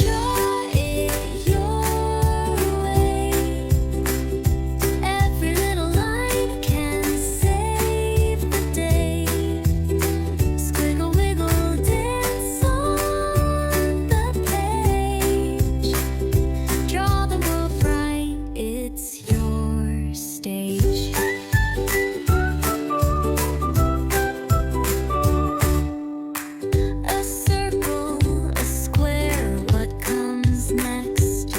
draw it your way. Every little line can save the day. Squiggle, wiggle, dance on the page. Draw the world bright, it's your stage. A circle, a square, what comes next?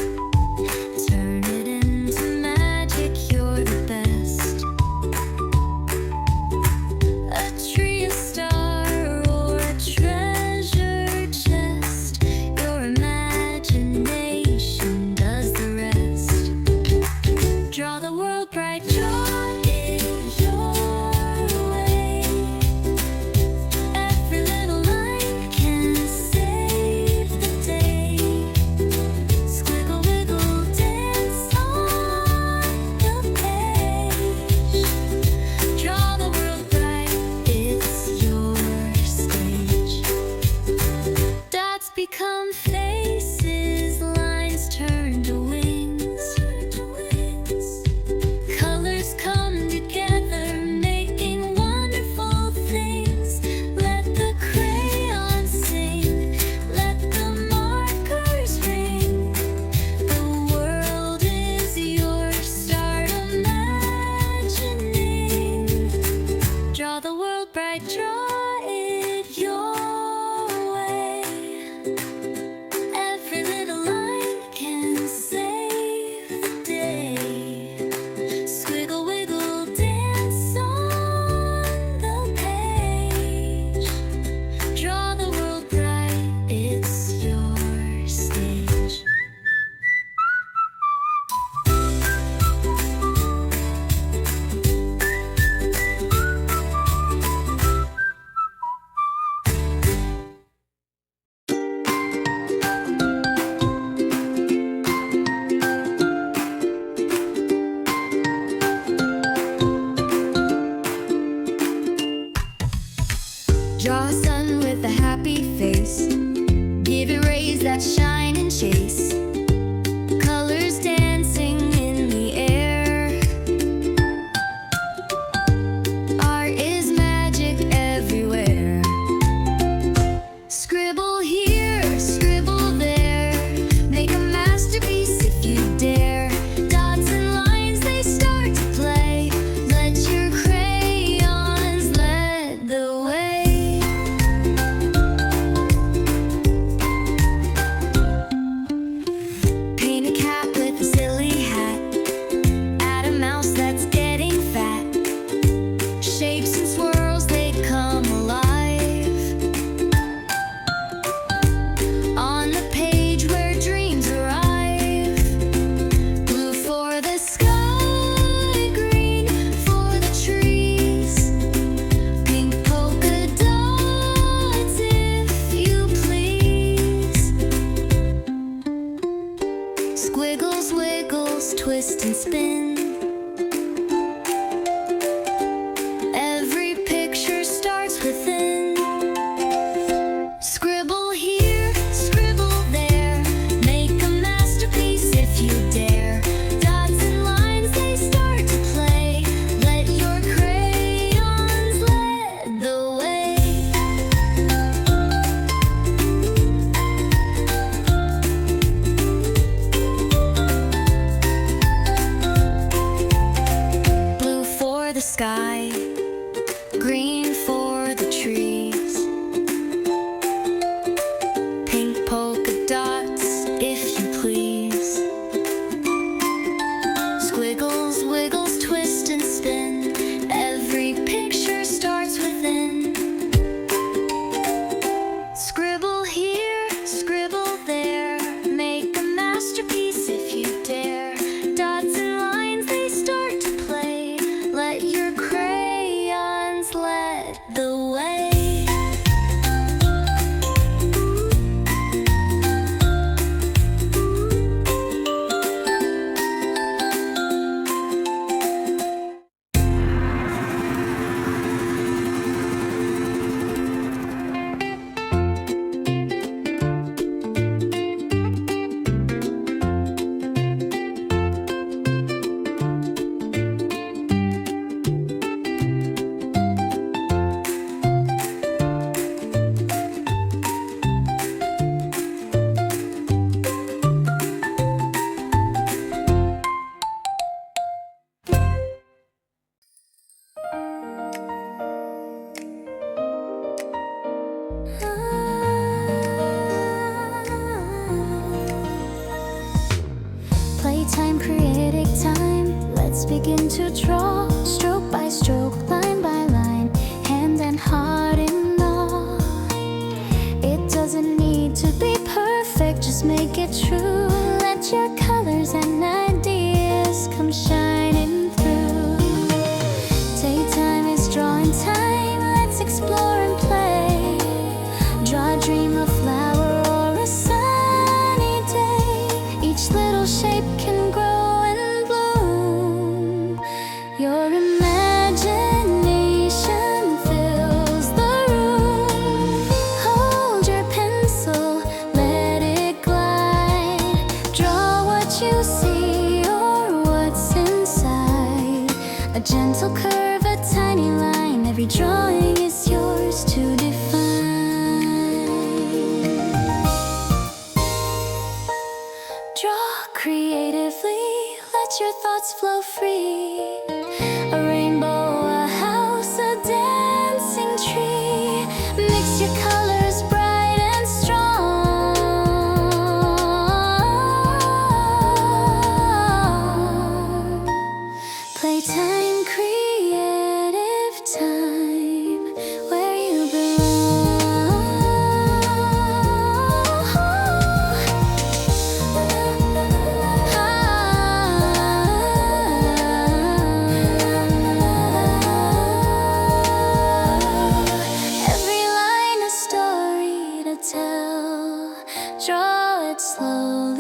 Turn it into magic, you're the best. A tree, a star, or a treasure chest. Your imagination does the rest. Draw the world bright, draw it your way. Every little line can save the day. Squiggle, wiggle, dance on the page. Draw the world bright, it's your stage. Dots become faces, lines turn to wings. Colors come together, making wonderful things. Let the crayons sing, let the markers ring. The world is yours, start imagining. Draw the world bright, draw it your way. Every little line can save the day. Squiggle, wiggle, dance on the page. Draw the world bright, it's your stage. Draw a sun with a happy face. Give it rays that shine and chase. Colors dancing in the air. Art is magic everywhere. Scribble here, scribble there. Make a masterpiece if you dare. Dots and lines, they start to play. Let your crayons lead the way. Paint a cat with a silly hat. Add a mouse that's getting fat. Shapes and swirls, they come alive. On the page where dreams arrive. Blue for the sky, green for the trees. Pink polka dots if you please. Squiggles, wiggles, twist and spin. Every picture starts within. Scribble here, scribble there. Make a masterpiece if you dare. Dots and lines, they start to play. Let your crayons lead the way. begin to draw, stroke by stroke, line by line, hand and heart in awe. It doesn't need to be perfect, just make it true. Let your colors and ideas come shining through. Daytime is drawing time, let's explore and play. Draw a dream, a flower, or a sunny day. Each little shape can grow and bloom. Your imagination fills the room. Hold your pencil, let it glide. Draw what you see or what's inside. A gentle curve, a tiny line. Every drawing is yours to define. Draw creatively, let your thoughts flow free. A rainbow, a house, a dancing tree. Mix your colors bright and strong. Playtime, creative time, where you Every line a story to tell. Draw it slowly.